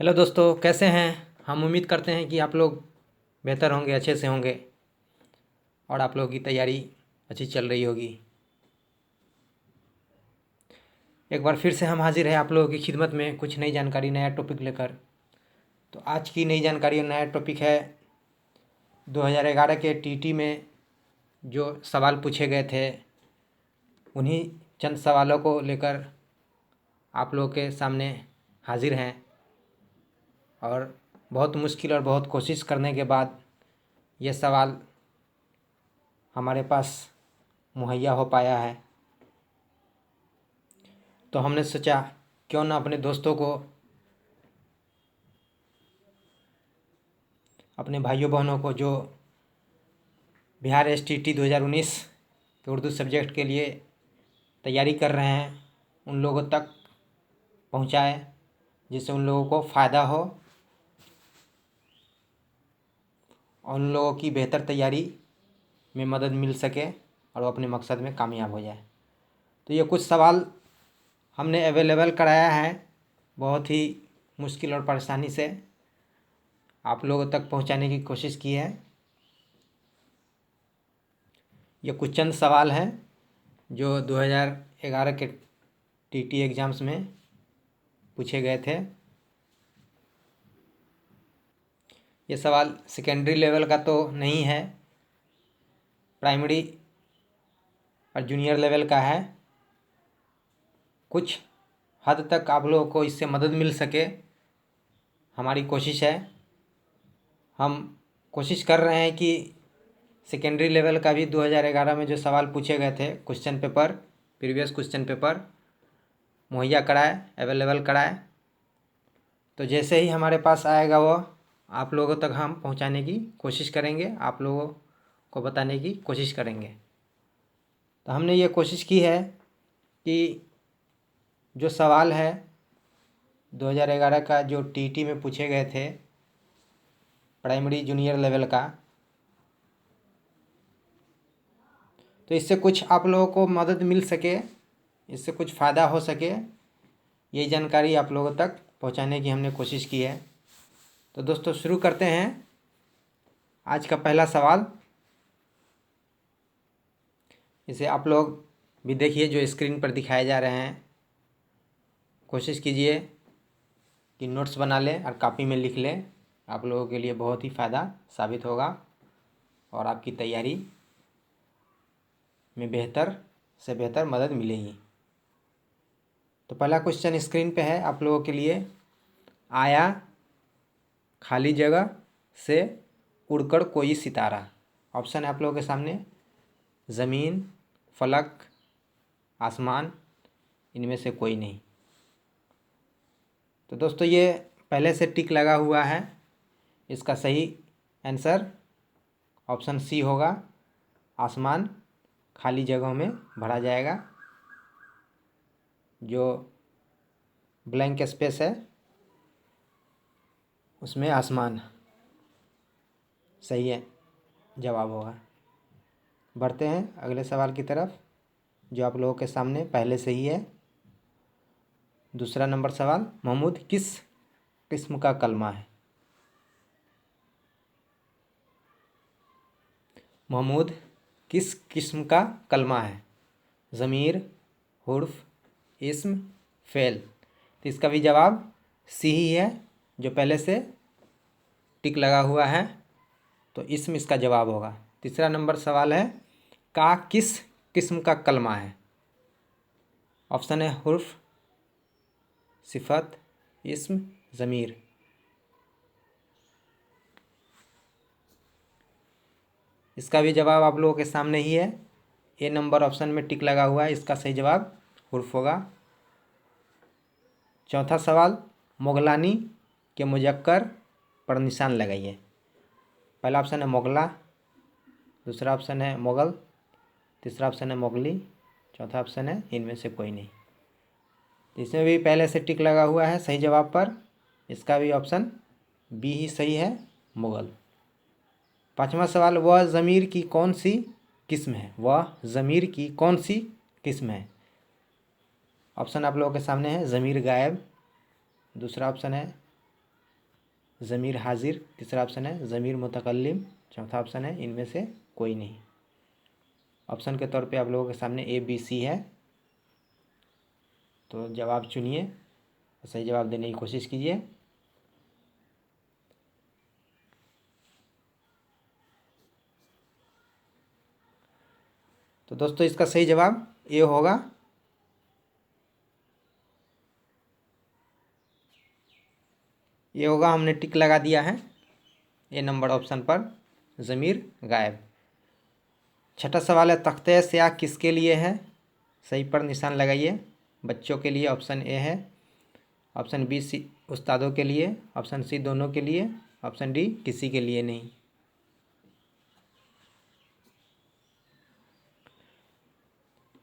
Hello दोस्तों, कैसे हैं। हम उम्मीद करते हैं कि आप लोग बेहतर होंगे, अच्छे से होंगे और आप लोगों की तैयारी अच्छी चल रही होगी। एक बार फिर से हम हाजिर हैं आप लोगों की खिदमत में कुछ नई जानकारी, नया टॉपिक लेकर। तो आज की नई जानकारी और नया टॉपिक है 2011 के टीटी में जो सवाल पूछे गए थे, उन्हीं चंद सवालों को लेकर आप लोगों के सामने हाजिर हैं। और बहुत मुश्किल और बहुत कोशिश करने के बाद ये सवाल हमारे पास मुहैया हो पाया है। तो हमने सोचा क्यों ना अपने दोस्तों को, अपने भाइयों बहनों को जो बिहार STT 2019 के उर्दू सब्जेक्ट के लिए तैयारी कर रहे हैं, उन लोगों तक पहुंचाएं, जिससे उन लोगों को फ़ायदा हो और उन लोगों की बेहतर तैयारी में मदद मिल सके और वो अपने मकसद में कामयाब हो जाए। तो ये कुछ सवाल हमने अवेलेबल कराया है, बहुत ही मुश्किल और परेशानी से आप लोगों तक पहुंचाने की कोशिश की है। ये कुछ चंद सवाल हैं जो 2011 के TT एग्ज़ाम्स में पूछे गए थे। ये सवाल सेकेंडरी लेवल का तो नहीं है, प्राइमरी और जूनियर लेवल का है। कुछ हद तक आप लोगों को इससे मदद मिल सके, हमारी कोशिश है। हम कोशिश कर रहे हैं कि सेकेंडरी लेवल का भी 2011 में जो सवाल पूछे गए थे, question paper, previous question paper मुहैया कराए, अवेलेबल कराए। तो जैसे ही हमारे पास आएगा वो आप लोगों तक हम पहुंचाने की कोशिश करेंगे, आप लोगों को बताने की कोशिश करेंगे। तो हमने ये कोशिश की है कि जो सवाल है 2011 का जो TT में पूछे गए थे प्राइमरी जूनियर लेवल का, तो इससे कुछ आप लोगों को मदद मिल सके, इससे कुछ फ़ायदा हो सके, यही जानकारी आप लोगों तक पहुंचाने की हमने कोशिश की है। तो दोस्तों शुरू करते हैं आज का पहला सवाल। इसे आप लोग भी देखिए, जो स्क्रीन पर दिखाए जा रहे हैं। कोशिश कीजिए कि नोट्स बना लें और कॉपी में लिख लें, आप लोगों के लिए बहुत ही फ़ायदा साबित होगा और आपकी तैयारी में बेहतर से बेहतर मदद मिलेगी। तो पहला क्वेश्चन स्क्रीन पे है आप लोगों के लिए। आया खाली जगह से उड़कर कोई सितारा। ऑप्शन है आप लोगों के सामने, ज़मीन, फलक, आसमान, इनमें से कोई नहीं। तो दोस्तों ये पहले से टिक लगा हुआ है, इसका सही आंसर ऑप्शन सी होगा। आसमान खाली जगहों में भरा जाएगा, जो ब्लैंक स्पेस है उसमें आसमान सही है जवाब होगा। बढ़ते हैं अगले सवाल की तरफ, जो आप लोगों के सामने पहले से ही है। दूसरा नंबर सवाल, महमूद किस किस्म का कलमा है? महमूद किस किस्म का कलमा है? ज़मीर, हुर्फ, इस्म, फ़ेल। तो इसका भी जवाब सी ही है, जो पहले से टिक लगा हुआ है, तो इस्म इसका जवाब होगा। तीसरा नंबर सवाल है, का किस किस्म का कलमा है? ऑप्शन है हुर्फ, सिफत, इस्म, ज़मीर। इसका भी जवाब आप लोगों के सामने ही है, ए नंबर ऑप्शन में टिक लगा हुआ है, इसका सही जवाब हुर्फ होगा। चौथा सवाल, मोगलानी के मुजक्कर पर निशान लगाइए। पहला ऑप्शन है मोगला, दूसरा ऑप्शन है मोगल, तीसरा ऑप्शन है मोगली, चौथा ऑप्शन है इनमें से कोई नहीं। तो इसमें भी पहले से टिक लगा हुआ है सही जवाब पर, इसका भी ऑप्शन बी ही सही है, मुगल। पांचवा सवाल, वह ज़मीर की कौन सी किस्म है? वह ज़मीर की कौन सी किस्म है? ऑप्शन आप लोगों के सामने है, ज़मीर गायब, दूसरा ऑप्शन है ज़मीर हाजिर, तीसरा ऑप्शन है ज़मीर मुतकल्लिम, चौथा ऑप्शन है इनमें से कोई नहीं। ऑप्शन के तौर पे आप लोगों के सामने ए बी सी है, तो जवाब चुनिए, सही जवाब देने की कोशिश कीजिए। तो दोस्तों इसका सही जवाब ए होगा। ये होगा, हमने टिक लगा दिया है ए नंबर ऑप्शन पर, ज़मीर गायब। छठा सवाल है, तख्ते स्याह किसके लिए है? सही पर निशान लगाइए। बच्चों के लिए ऑप्शन ए है, ऑप्शन बी सी उस्तादों के लिए, ऑप्शन सी दोनों के लिए, ऑप्शन डी किसी के लिए नहीं।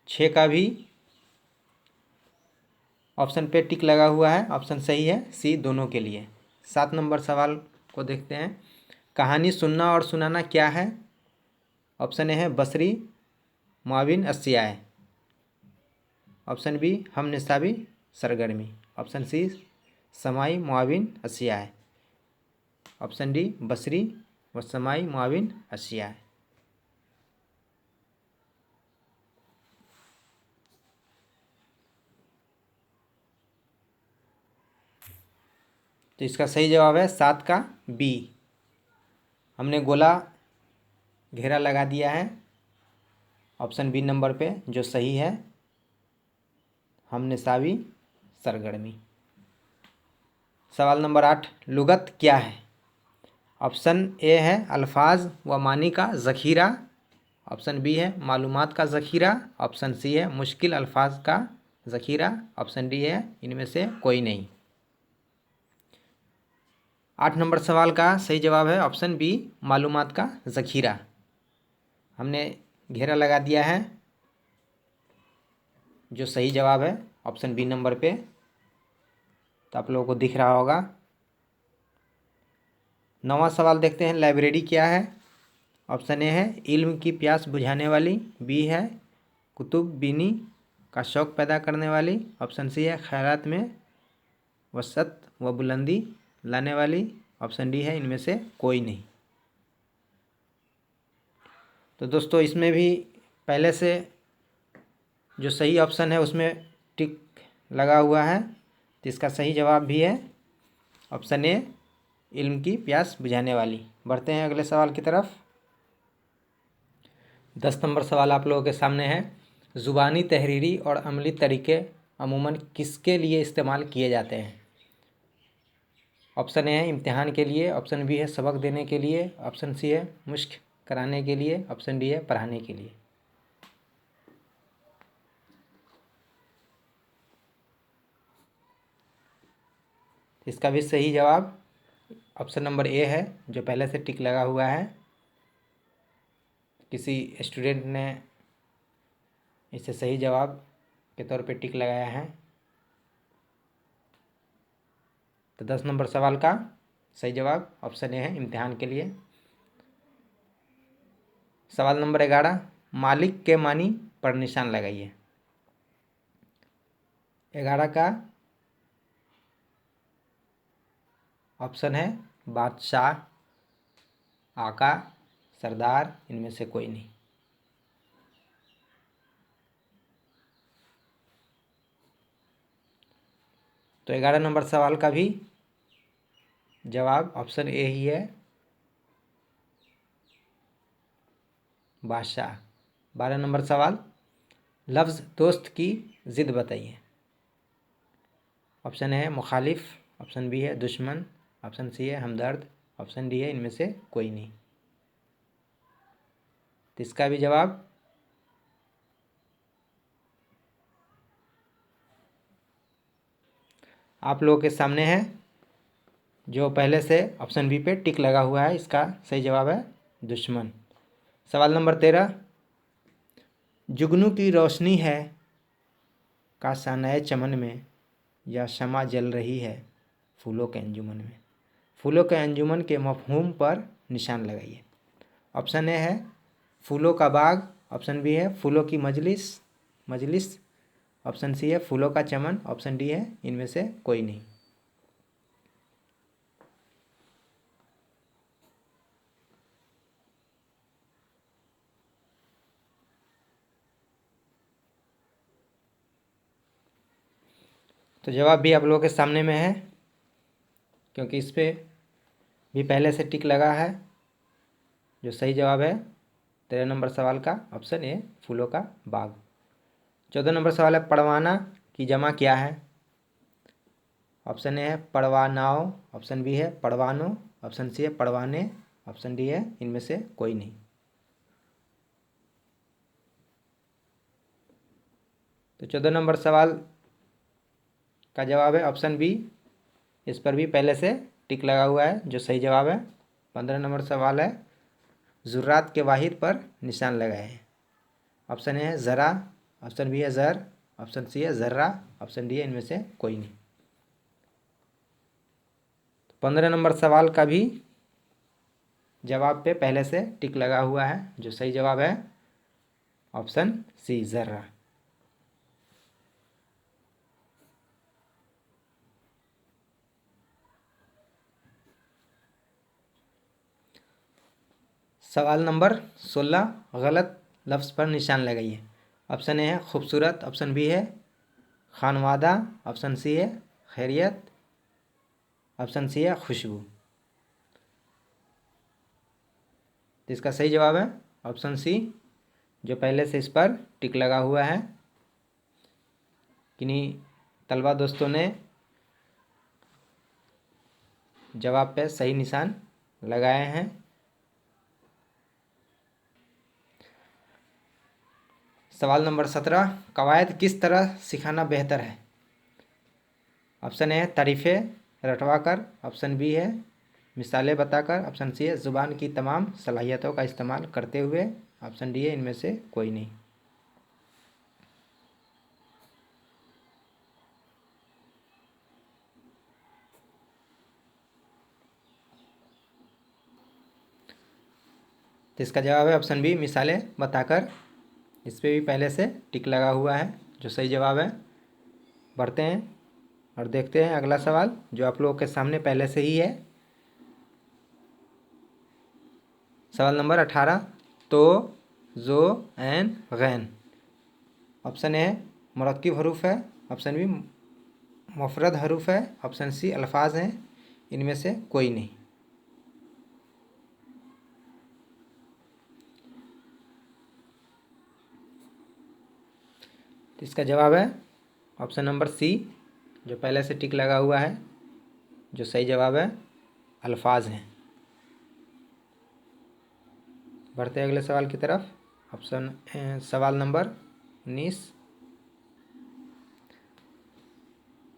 छः का भी ऑप्शन पे टिक लगा हुआ है, ऑप्शन सही है सी दोनों के लिए। 7 नंबर सवाल को देखते हैं, कहानी सुनना और सुनाना क्या है? ऑप्शन ए है बसरी मुआविन अशियाए, ऑप्शन बी हम निसाबी सरगर्मी, ऑप्शन सी समाई मुआविन अशियाए, ऑप्शन डी बसरी व समाई मुआविन अशियाए। तो इसका सही जवाब है 7 का बी। हमने गोला घेरा लगा दिया है ऑप्शन बी नंबर पे, जो सही है हम निसाबी सरगर्मी। सवाल नंबर 8, लुगत क्या है? ऑप्शन ए है अल्फाज व मानी का ज़ख़ीरा, ऑप्शन बी है मालूमात का ज़ख़ीरा, ऑप्शन सी है मुश्किल अल्फाज का ज़ख़ीरा, ऑप्शन डी है इनमें से कोई नहीं। 8 नंबर सवाल का सही जवाब है ऑप्शन बी मालूमात का ज़ख़ीरा। हमने घेरा लगा दिया है, जो सही जवाब है ऑप्शन बी नंबर पे, तो आप लोगों को दिख रहा होगा। 9वां सवाल देखते हैं, लाइब्रेरी क्या है? ऑप्शन ए है इल्म की प्यास बुझाने वाली, बी है कुतुब बीनी का शौक़ पैदा करने वाली, ऑप्शन सी है ख़ैरात में वसत व बुलंदी लाने वाली, ऑप्शन डी है इनमें से कोई नहीं। तो दोस्तों इसमें भी पहले से जो सही ऑप्शन है उसमें टिक लगा हुआ है, तो इसका सही जवाब भी है ऑप्शन ए इल्म की प्यास बुझाने वाली। बढ़ते हैं अगले सवाल की तरफ। 10 नंबर सवाल आप लोगों के सामने है, ज़ुबानी तहरीरी और अमली तरीके अमूमन किसके लिए इस्तेमाल किए जाते हैं? ऑप्शन ए है इम्तिहान के लिए, ऑप्शन बी है सबक देने के लिए, ऑप्शन सी है मुश्क कराने के लिए, ऑप्शन डी है पढ़ाने के लिए। इसका भी सही जवाब ऑप्शन नंबर ए है, जो पहले से टिक लगा हुआ है। किसी स्टूडेंट ने इसे सही जवाब के तौर पे टिक लगाया है। तो 10 नंबर सवाल का सही जवाब ऑप्शन ए है इम्तिहान के लिए। सवाल नंबर 11, मालिक के मानी पर निशान लगाइए। 11 का ऑप्शन है बादशाह, आका, सरदार, इनमें से कोई नहीं। तो 11 नंबर सवाल का भी जवाब ऑप्शन ए ही है, बादशाह। 12 नंबर सवाल, लफ्ज़ दोस्त की ज़िद बताइए। ऑप्शन ए है मुखालिफ, ऑप्शन बी है दुश्मन, ऑप्शन सी है हमदर्द, ऑप्शन डी है इनमें से कोई नहीं। तो इसका भी जवाब आप लोगों के सामने है, जो पहले से ऑप्शन बी पे टिक लगा हुआ है। इसका सही जवाब है दुश्मन। सवाल नंबर 13, जुगनू की रोशनी है का सानए चमन में, या शमा जल रही है फूलों के अंजुमन में। फूलों के अंजुमन के मफहूम पर निशान लगाइए। ऑप्शन ए है फूलों का बाग, ऑप्शन बी है फूलों की मजलिस, ऑप्शन सी है फूलों का चमन, ऑप्शन डी है इनमें से कोई नहीं। तो जवाब भी आप लोगों के सामने में है, क्योंकि इस पर भी पहले से टिक लगा है। जो सही जवाब है 13 नंबर सवाल का ऑप्शन ए फूलों का बाग। 14 नंबर सवाल है पड़वाना की जमा क्या है। ऑप्शन ए है पड़वानाओ, ऑप्शन बी है पड़वानो, ऑप्शन सी है पड़वाने, ऑप्शन डी है इनमें से कोई नहीं। तो 14 नंबर सवाल का जवाब है ऑप्शन बी। इस पर भी पहले से टिक लगा हुआ है, जो सही जवाब है। 15 नंबर सवाल है जुर्रात के वाहिद पर निशान लगाए। ऑप्शन ए है ज़रा, ऑप्शन बी है ज़र, ऑप्शन सी है ज़र्रा, ऑप्शन डी है इनमें से कोई नहीं। 15 नंबर सवाल का भी जवाब पे पहले से टिक लगा हुआ है, जो सही जवाब है ऑप्शन सी ज़र्रा। सवाल नंबर 16 गलत लफ्ज़ पर निशान लगाइए। ऑप्शन ए है खूबसूरत, ऑप्शन बी है खानवादा, ऑप्शन सी है खैरियत, ऑप्शन सी है खुशबू। तो इसका सही जवाब है ऑप्शन सी, जो पहले से इस पर टिक लगा हुआ है। किन्हीं तलबा दोस्तों ने जवाब पे सही निशान लगाए हैं। सवाल नंबर 17 कवायद किस तरह सिखाना बेहतर है। ऑप्शन ए है तारीफ़ें रटवा कर, ऑप्शन बी है मिसालें बताकर, ऑप्शन सी है ज़ुबान की तमाम सलाहियतों का इस्तेमाल करते हुए, ऑप्शन डी है इनमें से कोई नहीं। तो इसका जवाब है ऑप्शन बी मिसालें बताकर। इस पर भी पहले से टिक लगा हुआ है, जो सही जवाब है। बढ़ते हैं और देखते हैं अगला सवाल, जो आप लोगों के सामने पहले से ही है। सवाल नंबर 18 तो जो एन गैन। ऑप्शन ए मुरक्किब हरूफ है, ऑप्शन बी मुफरद हरूफ है, ऑप्शन सी अल्फाज हैं, इनमें से कोई नहीं। तो इसका जवाब है ऑप्शन नंबर सी, जो पहले से टिक लगा हुआ है, जो सही जवाब है अल्फाज हैं। बढ़ते हैं अगले सवाल की तरफ। सवाल नंबर 19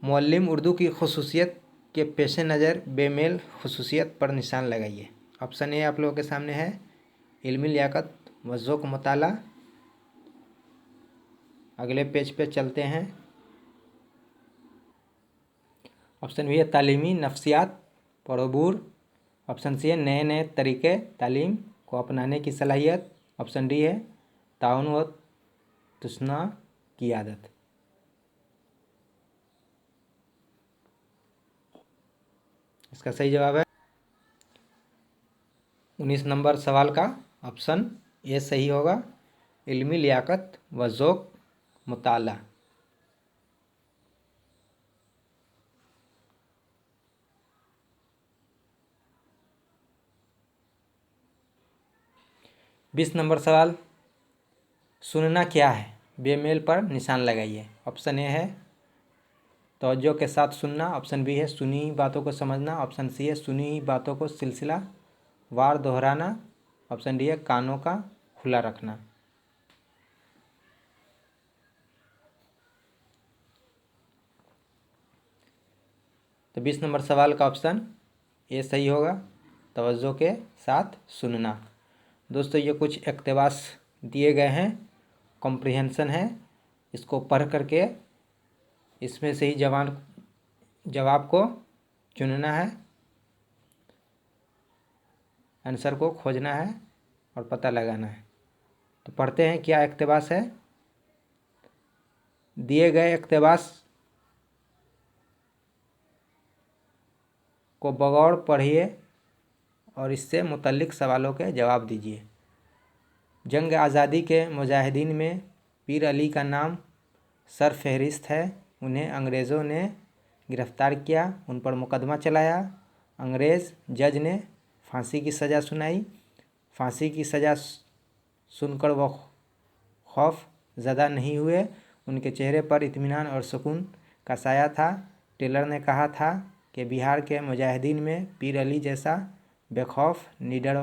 मुअल्लिम उर्दू की खसूसियत के पेश नज़र बेमेल खसूसियत पर निशान लगाइए। ऑप्शन ए आप लोगों के सामने है इल्मी लियाकत व ज़ौक़ मुताला। अगले पेज पे चलते हैं। ऑप्शन बी है तालीमी नफ्सियात परोबूर, ऑप्शन सी है नए नए तरीक़े तालीम को अपनाने की सलाहियत, ऑप्शन डी है ताउन व तुस्ना की आदत। इसका सही जवाब है 19 नंबर सवाल का ऑप्शन ए सही होगा, इल्मी लियाकत व ज़ौक़ मुताला। बीस नंबर सवाल सुनना क्या है बेमेल पर निशान लगाइए। ऑप्शन ए है तवज्जो के साथ सुनना, ऑप्शन बी है सुनी हुई बातों को समझना, ऑप्शन सी है सुनी हुई बातों को सिलसिला वार दोहराना, ऑप्शन डी है कानों का खुला रखना। तो 20 नंबर सवाल का ऑप्शन ए सही होगा, तवज्जो के साथ सुनना। दोस्तों ये कुछ इक़्तिबास दिए गए हैं, कॉम्प्रिहेंसन है, इसको पढ़ करके इसमें से ही जवाब को चुनना है, आंसर को खोजना है और पता लगाना है। तो पढ़ते हैं क्या इक़्तिबास है। दिए गए इक़्तिबास को बगौर पढ़िए और इससे मुतल्लिक़ सवालों के जवाब दीजिए। जंग आज़ादी के मुजाहिदीन में पीर अली का नाम सर फहरिस्त है। उन्हें अंग्रेज़ों ने गिरफ़्तार किया, उन पर मुकदमा चलाया। अंग्रेज़ जज ने फांसी की सज़ा सुनाई। फांसी की सज़ा सुनकर वह खौफ ज़्यादा नहीं हुए, उनके चेहरे पर इत्मीनान और सुकून का साया था। टेलर ने कहा था कि बिहार के मुजाहिदीन में पीर अली जैसा बेखौफ, निडर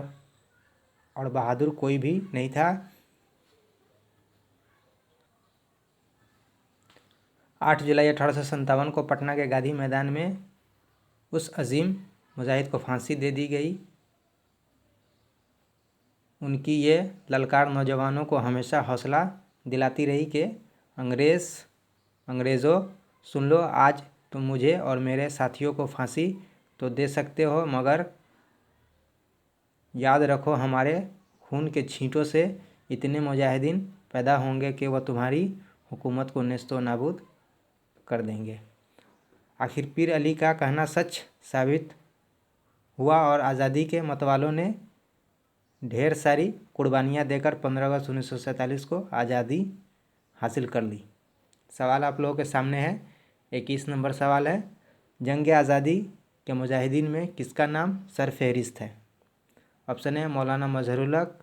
और बहादुर कोई भी नहीं था। 8 जुलाई 1857 को पटना के गांधी मैदान में उस अजीम मुजाहिद को फांसी दे दी गई। उनकी ये ललकार नौजवानों को हमेशा हौसला दिलाती रही कि अंग्रेज़ों सुन लो, आज तुम मुझे और मेरे साथियों को फांसी तो दे सकते हो, मगर याद रखो हमारे खून के छींटों से इतने मुजाहिदीन पैदा होंगे कि वह तुम्हारी हुकूमत को नेस्तो नाबूद कर देंगे। आखिर पीर अली का कहना सच साबित हुआ और आज़ादी के मतवालों ने ढेर सारी कुर्बानियाँ देकर 15 अगस्त 1947 को आज़ादी हासिल कर ली। सवाल आप लोगों के सामने है। 21 नंबर सवाल है, जंग आज़ादी के मुजाहिदीन में किसका नाम सरफहरिस्त है? ऑप्शन ए मौलाना मजहरुल हक,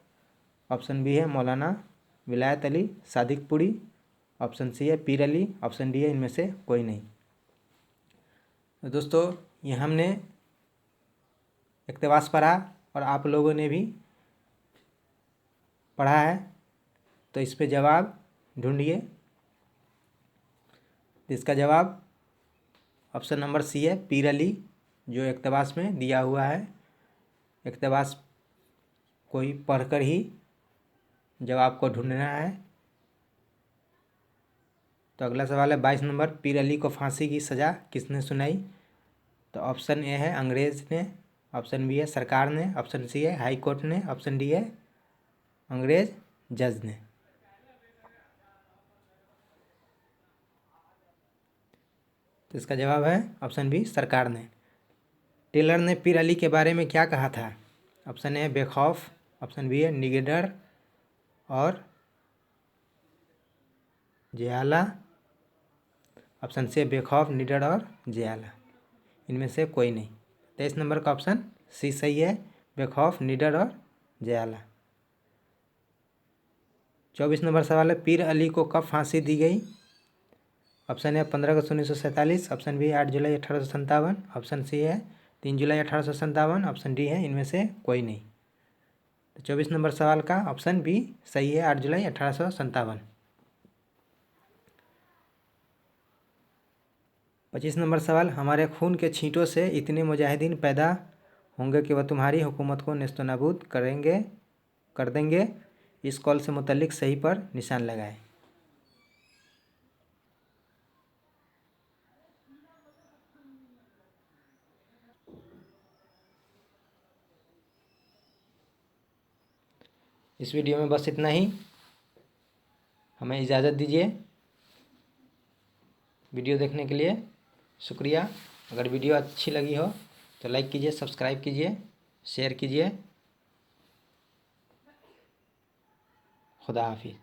ऑप्शन बी है मौलाना विलायत अली सादिकपुरी, ऑप्शन सी है पीर अली, ऑप्शन डी है इनमें से कोई नहीं। तो दोस्तों, ये हमने इक़्तिबास पढ़ा और आप लोगों ने भी पढ़ा है, तो इस पे जवाब ढूंढिए। इसका जवाब ऑप्शन नंबर सी है पीर अली, जो इक़्तिबास में दिया हुआ है। इक़्तिबास कोई पढ़कर ही जवाब को ढूंढना है। तो अगला सवाल है 22 नंबर, पीर अली को फांसी की सज़ा किसने सुनाई? तो ऑप्शन ए है अंग्रेज़ ने, ऑप्शन बी है सरकार ने, ऑप्शन सी है हाई कोर्ट ने, ऑप्शन डी है अंग्रेज़ जज ने। तो इसका जवाब है ऑप्शन बी सरकार ने। टेलर ने पीर अली के बारे में क्या कहा था? ऑप्शन ए बेखौफ, ऑप्शन बी है निडर और जयाला, ऑप्शन सी बेखौफ, निडर और जयाला, इनमें से कोई नहीं। 23 नंबर का ऑप्शन सी सही है, बेखौफ, निडर और जयाला। 24 नंबर सवाल है, पीर अली को कब फांसी दी गई? ऑप्शन ए 15 अगस्त 1947, ऑप्शन बी 8 जुलाई 1857, ऑप्शन सी है 3 जुलाई 1857, ऑप्शन डी है इनमें से कोई नहीं। तो 24 नंबर सवाल का ऑप्शन बी सही है, 8 जुलाई 1857। 25 नंबर सवाल, हमारे खून के छींटों से इतने मुजाहिदीन पैदा होंगे कि वह तुम्हारी हुकूमत को नेस्तो नाबूद कर देंगे। इस कॉल से मुतल्लिक सही पर निशान लगाएं। इस वीडियो में बस इतना ही, हमें इजाज़त दीजिए। वीडियो देखने के लिए शुक्रिया। अगर वीडियो अच्छी लगी हो तो लाइक कीजिए, सब्सक्राइब कीजिए, शेयर कीजिए। खुदा हाफिज़।